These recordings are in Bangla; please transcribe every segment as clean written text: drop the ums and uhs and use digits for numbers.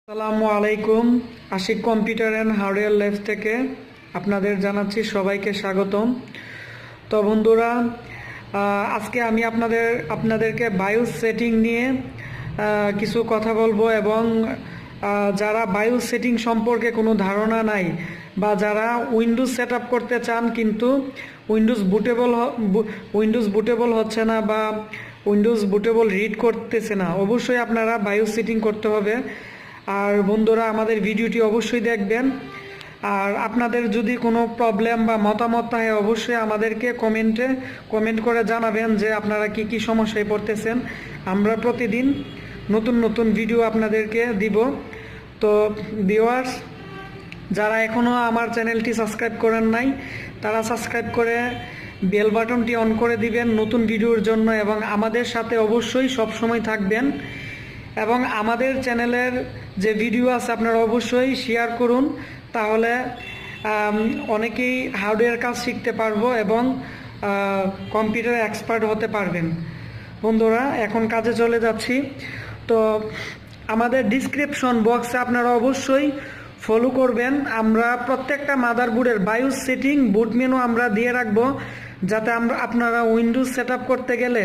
আসসালামু আলাইকুম। Ashiq computer and hardware lab থেকে আপনাদের জানাচ্ছি সবাইকে স্বাগতম। তো বন্ধুরা, আজকে আমি আপনাদেরকে বায়োস সেটিং নিয়ে কিছু কথা বলবো এবং যারা বায়োস সেটিং সম্পর্কে কোনো ধারণা নাই বা যারা উইন্ডোজ সেট আপ করতে চান কিন্তু উইন্ডোজ বুটেবল হচ্ছে না বা উইন্ডোজ বুটেবল রিড করতেছে না, অবশ্যই আপনারা বায়োস সেটিং করতে হবে। আর বন্ধুরা, আমাদের ভিডিওটি অবশ্যই দেখবেন। আর আপনাদের যদি কোনো প্রবলেম বা মতামত থাকে অবশ্যই আমাদেরকে কমেন্ট করে জানাবেন যে আপনারা কি কি সমস্যায় পড়তেছেন। আমরা প্রতিদিন নতুন নতুন ভিডিও আপনাদেরকে দিব। তো ভিউয়ার্স, যারা এখনও আমার চ্যানেলটি সাবস্ক্রাইব করেন নাই তারা সাবস্ক্রাইব করে বেল বাটনটি অন করে দিবেন নতুন ভিডিওর জন্য, এবং আমাদের সাথে অবশ্যই সব সময় থাকবেন। এবং আমাদের চ্যানেলের যে ভিডিও আছে আপনারা অবশ্যই শেয়ার করুন, তাহলে অনেকেই হার্ডওয়্যার কাজ শিখতে পারবো এবং কম্পিউটার এক্সপার্ট হতে পারবেন। বন্ধুরা, এখন কাজে চলে যাচ্ছি। তো আমাদের ডিসক্রিপশন বক্সে আপনারা অবশ্যই ফলো করবেন। আমরা প্রত্যেকটা মাদারবোর্ডের বায়োস সেটিং বুট মেনু আমরা দিয়ে রাখবো, যাতে আপনারা উইন্ডোজ সেট করতে গেলে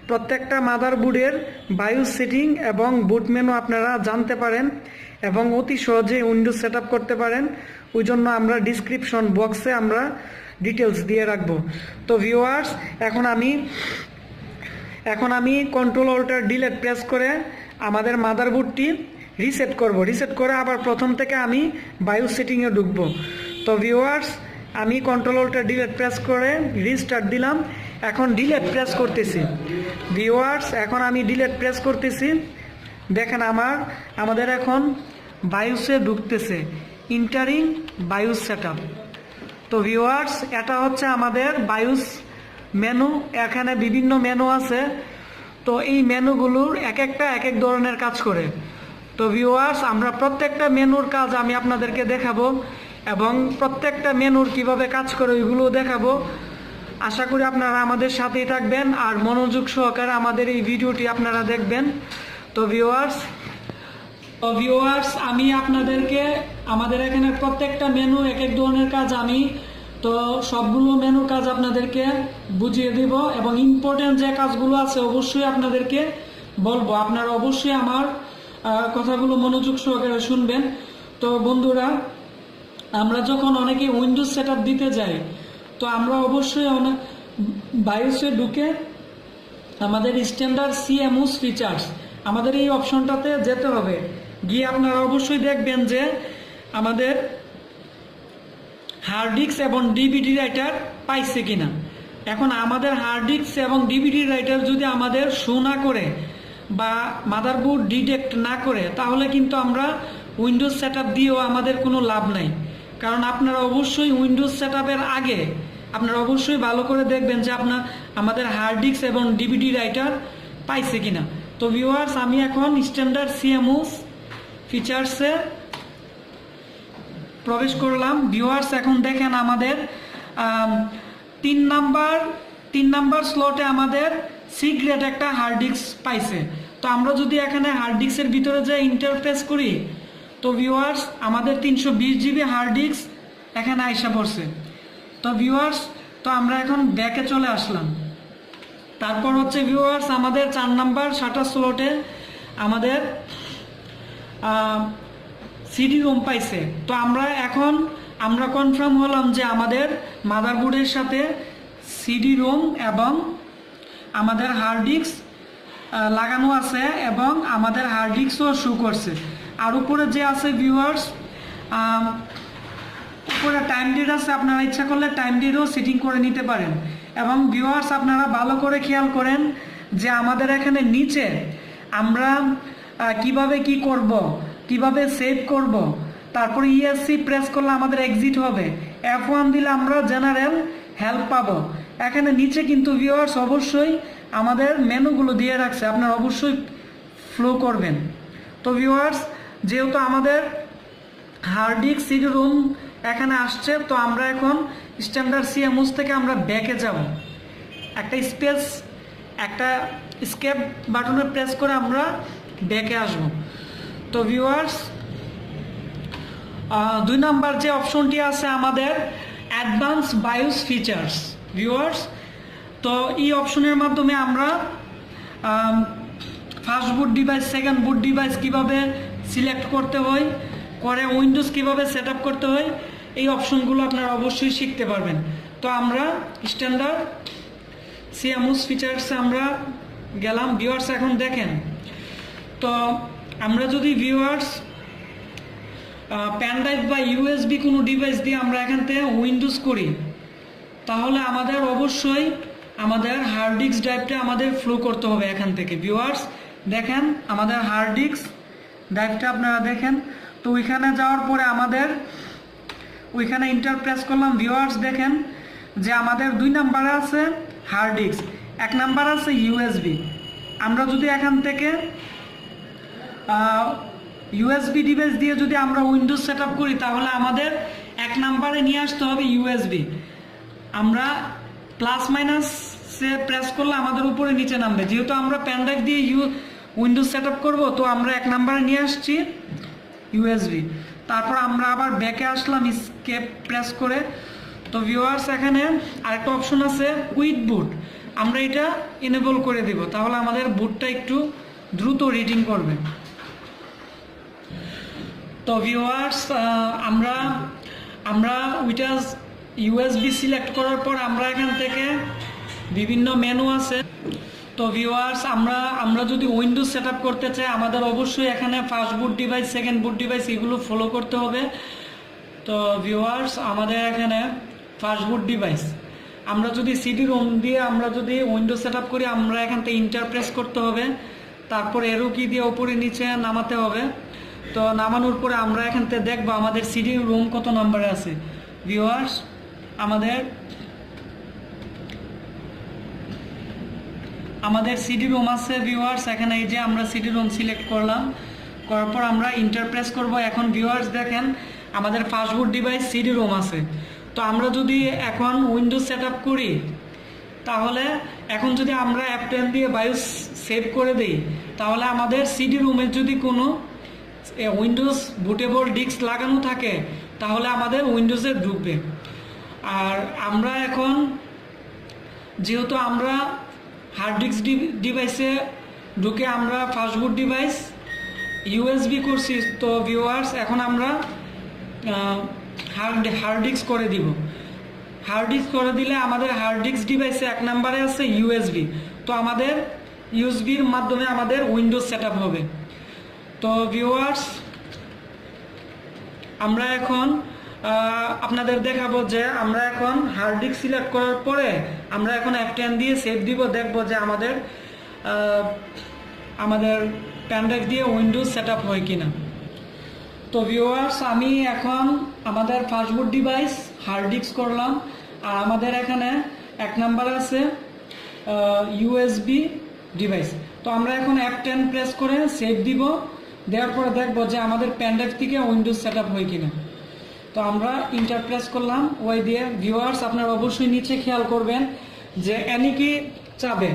প্রত্যেকটা মাদারবোর্ডের বায়োস সেটিং এবং বুট মেনু আপনারা জানতে পারেন এবং অতি সহজে উইন্ডোজ সেট করতে পারেন। ওই জন্য আমরা ডিসক্রিপশন বক্সে আমরা ডিটেলস দিয়ে রাখবো। তো ভিউয়ার্স, এখন আমি কন্ট্রোল অল্টার ডিলিট প্রেস করে আমাদের মাদারবোর্ডটি রিসেট করে আবার প্রথম থেকে আমি বায়োস সেটিংয়ে ঢুকবো। তো ভিউয়ার্স, আমি কন্ট্রোল অল্টার ডিলিট প্রেস করে রিস্টার্ট দিলাম। এখন ডিলিট প্রেস করতেছি। ভিউয়ার্স, এখন আমি ডিলিট প্রেস করতেছি। দেখেন আমাদের এখন বায়োসে ঢুকতেছে, ইন্টারিং বায়োস সেটআপ। তো ভিউয়ার্স, এটা হচ্ছে আমাদের বায়োস মেনু। এখানে বিভিন্ন মেনু আছে। তো এই মেনুগুলোর এক এক ধরনের কাজ করে। তো ভিউয়ার্স, আমরা প্রত্যেকটা মেনুর কাজ আমি আপনাদেরকে দেখাবো এবং প্রত্যেকটা মেনুর কিভাবে কাজ করে ওইগুলো দেখাবো। আশা করি আপনারা আমাদের সাথেই থাকবেন আর মনোযোগ সহকারে আমাদের এই ভিডিওটি আপনারা দেখবেন। তো ভিউয়ার্স, আমি আপনাদেরকে আমাদের এখানে প্রত্যেকটা মেনু এক ধরনের কাজ তো সবগুলো মেনুর কাজ আপনাদেরকে বুঝিয়ে দিব এবং ইম্পর্টেন্ট যে কাজগুলো আছে অবশ্যই আপনাদেরকে বলবো। আপনারা অবশ্যই আমার কথাগুলো মনোযোগ সহকারে শুনবেন। তো বন্ধুরা, আমরা যখন অনেকে উইন্ডোজ সেট দিতে যাই তো আমরা অবশ্যই বায়োসে ঢুকে আমাদের স্ট্যান্ডার্ড সিএমওএস ফিচার্স আমাদের এই অপশনটাতে যেতে হবে। গিয়ে আপনারা অবশ্যই দেখবেন যে আমাদের হার্ড ডিস্ক এবং ডিভিডি রাইটার পাইছে কিনা। এখন আমাদের হার্ড ডিস্ক এবং ডিভিডি রাইটার যদি আমাদের শো না করে বা মাদারবোর্ড ডিটেক্ট না করে তাহলে কিন্তু আমরা উইন্ডোজ সেট দিয়েও আমাদের কোনো লাভ নাই। কারণ আপনারা অবশ্যই উইন্ডোজ সেট আগে আপনারা অবশ্যই ভালো করে দেখবেন যে আমাদের হার্ড ডিস্ক এবং ডিভিডি রাইটার পাইছে কিনা। তো ভিউয়ার্স, আমি এখন স্ট্যান্ডার্ড সিএমওএস ফিচার্সে প্রবেশ করলাম। ভিউয়ার্স, এখন দেখেন আমাদের 3 নাম্বার স্লটে আমাদের সিক্রেট একটা হার্ড ডিস্ক পাইছে। তো আমরা যদি এখানে হার্ড ডিস্কের ভিতরে যে ইন্টারফেস করি তো ভিউয়ার্স, আমাদের 320 জিবি হার্ড ডিস্ক এখানে আইসা পড়ছে। তো ভিউয়ার্স, তো আমরা এখন ব্যাকে চলে আসলাম। তারপর হচ্ছে ভিউয়ার্স, আমাদের 4 নাম্বার শাটার স্লটে আমাদের সিডি রোম পাইছে। তো আমরা কনফার্ম হলাম যে আমাদের মাদারবোর্ডের সাথে সিডি রোম এবং আমাদের হার্ড ডিস্ক লাগানো আছে এবং আমাদের হার্ড ডিস্কও শো করছে। আর উপরে যে আছে ভিউয়ার্স, উপরে টাইম ডেট আছে, আপনারা ইচ্ছা করলে টাইম ডেটও সেটিং করে নিতে পারেন। এবং ভিউয়ার্স, আপনারা ভালো করে খেয়াল করেন যে আমাদের এখানে নিচে আমরা কিভাবে কি করব, কিভাবে সেভ করব, তারপরে ইএসসি প্রেস করলে আমাদের এক্সিট হবে, F1 দিলে আমরা জেনারেল হেল্প পাবো। এখানে নিচে কিন্তু ভিউয়ার্স অবশ্যই আমাদের মেনুগুলো দিয়ে রাখছে, আপনারা অবশ্যই ফলো করবেন। তো ভিউয়ার্স, যেহেতু আমাদের হার্ড ডিস্ক সিডি রোম এখানে আসছে, তো আমরা এখন স্ট্যান্ডার্ড সিএমওএস থেকে আমরা ব্যাকে যাব। একটা স্কেপ বাটনে প্রেস করে আমরা ব্যাকে আসব। তো ভিউয়ার্স, 2 নাম্বার যে অপশনটি আছে আমাদের অ্যাডভান্স বায়োস ফিচার্স ভিউয়ার্স। তো এই অপশনের মাধ্যমে আমরা ফার্স্ট বুট ডিভাইস, সেকেন্ড বুট ডিভাইস কিভাবে সিলেক্ট করতে হয়, করে উইন্ডোজ কিভাবে সেট আপ করতে হয়, এই অপশনগুলো আপনারা অবশ্যই শিখতে পারবেন। তো আমরা স্ট্যান্ডার্ড সিএমওএস ফিচার্সে আমরা গেলাম ভিউয়ার্স। এখন দেখেন, তো আমরা যদি ভিউয়ার্স পেন ড্রাইভ বা ইউএসবি কোনো ডিভাইস দিয়ে আমরা এখান থেকে উইন্ডোজ করি, তাহলে আমাদের অবশ্যই আমাদের হার্ড ডিস্ক ড্রাইভটা আমাদের ফ্লো করতে হবে এখান থেকে। ভিউয়ার্স দেখেন, আমাদের হার্ড ডিস্ক ড্রাইভটা আপনারা দেখেন। তো ওইখানে যাওয়ার পরে আমাদের ওইখানে ইন্টার প্রেস করলাম। ভিউয়ার্স দেখেন যে আমাদের 2 নাম্বারে আছে হার্ড ডিস্ক, 1 নাম্বার আছে ইউএসবি। আমরা যদি এখান থেকে ইউএসবি ডিভাইস দিয়ে যদি আমরা উইন্ডোজ সেট আপ করি, তাহলে আমাদের 1 নাম্বারে নিয়ে আসতে হবে ইউএসবি। আমরা প্লাস মাইনাসে প্রেস করলে আমাদের উপরে নিচে নামবে। যেহেতু আমরা পেন ড্রাইভ দিয়ে উইন্ডোজ সেট আপ করবো, তো আমরা 1 নাম্বারে নিয়ে আসছি ইউএসবি। তারপর আমরা আবার ব্যাকে আসলাম স্কেপ প্রেস করে। তো ভিউয়ার্স এখানে আরেকটা অপশন আছে কুইক বুট, আমরা এটা এনেবল করে দেব, তাহলে আমাদের বুটটা একটু দ্রুত রিডিং করবে। তো ভিউয়ার্স আমরা ওইটা ইউএসবি সিলেক্ট করার পর আমরা এখান থেকে বিভিন্ন মেনু আছে। তো ভিউয়ার্স আমরা যদি উইন্ডোজ সেট আপ করতে চাই, আমাদের অবশ্যই এখানে ফার্স্ট বুট ডিভাইস, সেকেন্ড বুট ডিভাইস এগুলো ফলো করতে হবে। তো ভিউয়ার্স আমাদের এখানে ফার্স্ট বুট ডিভাইস, আমরা যদি সিডি রোম দিয়ে আমরা যদি উইন্ডোজ সেট আপ করি, আমরা এখান থেকে ইন্টার প্রেস করতে হবে, তারপর এরো কি দিয়ে উপরে নিচে নামাতে হবে। তো নামানোর পরে আমরা এখান থেকে দেখবো আমাদের সিডি রোম কত নাম্বারে আছে। ভিউয়ার্স আমাদের সিডি রোম আছে ভিউয়ার্স। এখানে এই যে আমরা সিডি রোম সিলেক্ট করলাম, করার পর আমরা ইন্টার প্রেস করব। এখন ভিউয়ার্স দেখেন আমাদের ফার্স্ট বুট ডিভাইস সিডি রোম আছে। তো আমরা যদি এখন উইন্ডোজ সেট আপ করি, তাহলে এখন যদি আমরা F10 দিয়ে বায়োস সেভ করে দিই, তাহলে আমাদের সিডি রুমের যদি কোনো উইন্ডোজ বুটেবল ডিস্ক লাগানো থাকে, তাহলে আমাদের উইন্ডোজে ঢুকবে। আর আমরা এখন যেহেতু আমরা হার্ড ডিস্ক ডিভাইসে ঢুকে আমরা ফার্স্ট বুট ডিভাইস ইউএসবি করছি, তো ভিউয়ার্স এখন আমরা হার্ড ডিস্ক করে দিব। হার্ড ডিস্ক করে দিলে আমাদের হার্ড ডিস্ক ডিভাইসে 1 নাম্বারে আছে ইউএসবি। তো আমাদের ইউএসবির মাধ্যমে আমাদের উইন্ডোজ সেট আপ হবে। তো ভিউয়ার্স আমরা এখন আপনাদের দেখাবো যে আমরা এখন হার্ড ডিস্ক সিলেক্ট করার পরে আমরা এখন F10 দিয়ে সেভ দিব, দেখবো যে আমাদের পেন ড্রাইভ দিয়ে উইন্ডোজ সেট আপ হয় কিনা। তো ভিউয়ার্স আমি এখন আমাদের ফার্স্ট বুট ডিভাইস হার্ড ডিস্ক করলাম, আর আমাদের এখানে 1 নাম্বার আছে ইউএসবি ডিভাইস। তো আমরা এখন F10 প্রেস করে সেভ দিব, দেওয়ার পরে দেখবো যে আমাদের পেন ড্রাইভ থেকে উইন্ডোজ সেট আপ হয় কিনা। তো আমরা ইন্টার প্রেস করলাম ওই দিয়ে। ভিউয়ার্স আপনারা অবশ্যই নিচে খেয়াল করবেন যে এনিকি চাবে,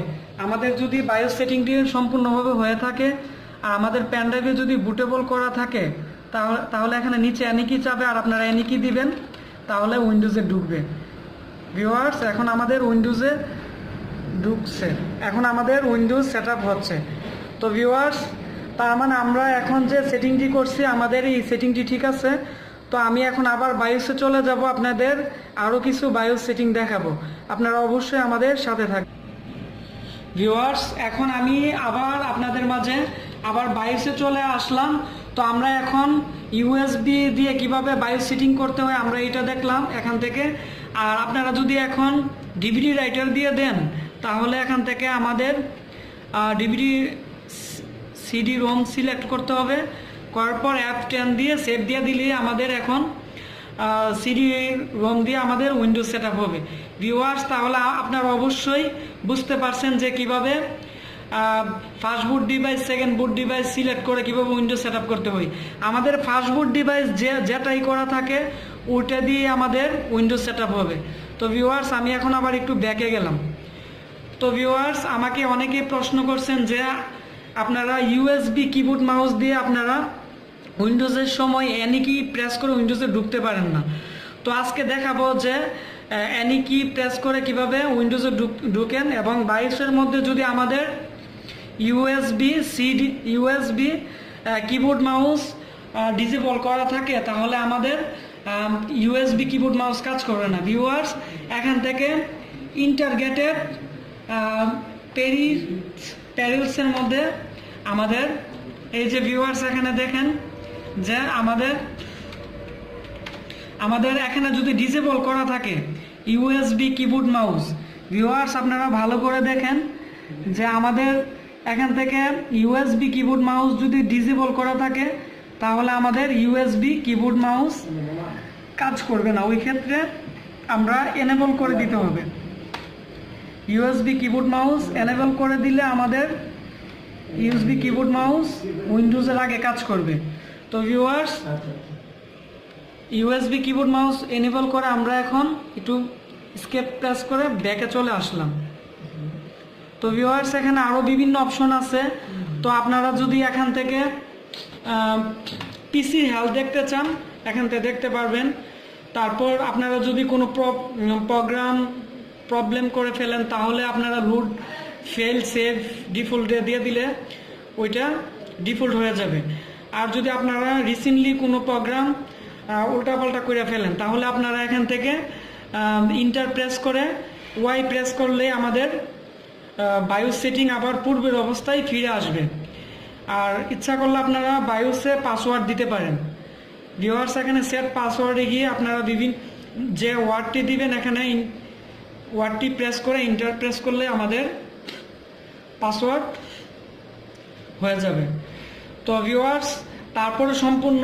আমাদের যদি বায়োস সেটিংটি সম্পূর্ণভাবে হয়ে থাকে আর আমাদের পেন ড্রাইভে যদি বুটেবল করা থাকে, তাহলে এখানে নিচে এনিকি চাবে আর আপনারা এনিকি দিবেন, তাহলে উইন্ডোজে ঢুকবে। ভিউয়ার্স এখন আমাদের উইন্ডোজে ঢুকছে, এখন আমাদের উইন্ডোজ সেট আপ হচ্ছে। তো ভিউয়ার্স তার মানে আমরা এখন যে সেটিংটি করছি আমাদের এই সেটিংটি ঠিক আছে। তো আমি এখন আবার বায়োসে চলে যাব, আপনাদের আরও কিছু বায়োস সেটিং দেখাবো, আপনারা অবশ্যই আমাদের সাথে থাকবেন। ভিউয়ার্স এখন আমি আবার আপনাদের মাঝে আবার বায়োসে চলে আসলাম। তো আমরা এখন ইউএসবি দিয়ে কিভাবে বায়োস সেটিং করতে হয় আমরা এটা দেখলাম এখান থেকে। আর আপনারা যদি এখন ডিভিডি রাইটার দিয়ে দেন, তাহলে এখান থেকে আমাদের ডিভিডি সিডি রোম সিলেক্ট করতে হবে, করার পর F10 দিয়ে সেভ দিয়ে দিলে আমাদের এখন সিডি রোম দিয়ে আমাদের উইন্ডোজ সেট আপ হবে। ভিউয়ার্স তাহলে আপনারা অবশ্যই বুঝতে পারছেন যে কিভাবে ফার্স্ট বুট ডিভাইস, সেকেন্ড বুট ডিভাইস সিলেক্ট করে কিভাবে উইন্ডোজ সেট আপ করতে হয়। আমাদের ফার্স্ট বুট ডিভাইস যেটাই করা থাকে ওইটা দিয়ে আমাদের উইন্ডোজ সেট আপ হবে। তো ভিউয়ার্স আমি এখন আবার একটু ব্যাকে গেলাম। তো ভিউয়ার্স আমাকে অনেকেই প্রশ্ন করছেন যে আপনারা ইউএসবি কিবোর্ড মাউস দিয়ে আপনারা উইন্ডোজের সময় এনি কি প্রেস করে উইন্ডোজে ঢুকতে পারেন না। তো আজকে দেখাবো যে এনি কি প্রেস করে কিভাবে উইন্ডোজে ঢুকেন, এবং বায়োসের মধ্যে যদি আমাদের ইউএসবি কিবোর্ড মাউস ডিসেবল করা থাকে তাহলে আমাদের ইউএসবি কিবোর্ড মাউস কাজ করবে না। ভিউয়ার্স, এখান থেকে ইন্টারগেটেড প্যারিলসের মধ্যে আমাদের এই যে ভিউয়ার্স এখানে দেখেন যে আমাদের এখানে যদি ডিসেবল করা থাকে ইউএসবি কিবোর্ড মাউস, ভিউয়ার্স আপনারা ভালো করে দেখেন যে আমাদের এখান থেকে ইউএসবি কিবোর্ড মাউস যদি ডিসেবল করা থাকে তাহলে আমাদের ইউএসবি কিবোর্ড মাউস কাজ করবে না। ওই ক্ষেত্রে আমরা এনেবল করে দিতে হবে। ইউএসবি কিবোর্ড মাউস এনেবল করে দিলে আমাদের ইউএসবি কিবোর্ড মাউস উইন্ডোজের আগে কাজ করবে। তো viewers, USB keyboard mouse enable করে আমরা এখন একটু স্কেপ প্রেস করে ব্যাকে চলে আসলাম। তো ভিউয়ার্স, এখানে আরও বিভিন্ন অপশন আছে। তো আপনারা যদি এখান থেকে পিসি হেলথ দেখতে চান এখান থেকে দেখতে পারবেন। তারপর আপনারা যদি কোনো প্রবলেম করে ফেলেন তাহলে আপনারা লুড ফেল সেভ ডিফল্ট দিয়ে দিলে ওইটা ডিফল্ট হয়ে যাবে। আর যদি আপনারা রিসেন্টলি কোনো প্রোগ্রাম উল্টাপাল্টা করে ফেলেন তাহলে আপনারা এখান থেকে ইন্টার প্রেস করে ওয়াই প্রেস করলে আমাদের বায়োস সেটিং আবার পূর্বের অবস্থায় ফিরে আসবে। আর ইচ্ছা করলে আপনারা বায়োসে পাসওয়ার্ড দিতে পারেন। ভিউয়ার্স, এখানে সেট পাসওয়ার্ডে গিয়ে আপনারা বিভিন্ন যে ওয়ার্ডটি দিবেন এখানে ওয়ার্ডটি প্রেস করে ইন্টার প্রেস করলে আমাদের পাসওয়ার্ড হয়ে যাবে। তো ভিউয়ার্স, তারপরে সম্পূর্ণ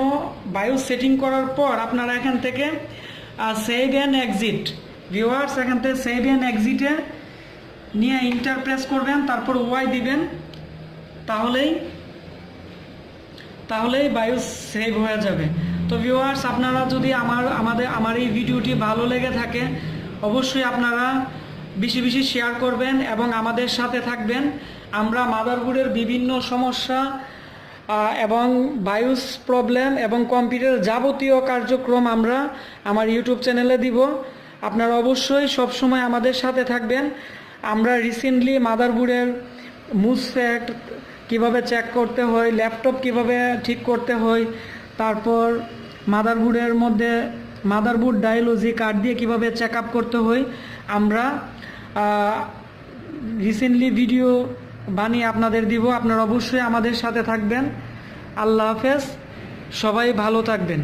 বায়োস সেটিং করার পর আপনারা এখান থেকে সেভ অ্যান্ড এক্সিট, ভিউয়ার্স এখান থেকে সেভ অ্যান্ড এক্সিটে নিয়ে ইন্টার প্রেস করবেন, তারপর ওয়াই দিবেন, তাহলেই বায়োস সেভ হয়ে যাবে। তো ভিউয়ার্স, আপনারা যদি আমার এই ভিডিওটি ভালো লেগে থাকে অবশ্যই আপনারা বেশি বেশি শেয়ার করবেন এবং আমাদের সাথে থাকবেন। আমরা মাদারবোর্ডের বিভিন্ন সমস্যা এবং বায়োস প্রবলেম এবং কম্পিউটার যাবতীয় কার্যক্রম আমরা আমার ইউটিউব চ্যানেলে দিব। আপনারা অবশ্যই সবসময় আমাদের সাথে থাকবেন। আমরা রিসেন্টলি মাদারবোর্ডের মুসফেট কিভাবে চেক করতে হয়, ল্যাপটপ কিভাবে ঠিক করতে হয়, তারপর মাদারবোর্ডের মধ্যে মাদারবোর্ড ডায়োলজি কার্ড দিয়ে কিভাবে চেক আপ করতে হয় আমরা রিসেন্টলি ভিডিও বানিয়ে আপনাদের দিব। আপনারা অবশ্যই আমাদের সাথে থাকবেন। আল্লাহ হাফেজ, সবাই ভালো থাকবেন।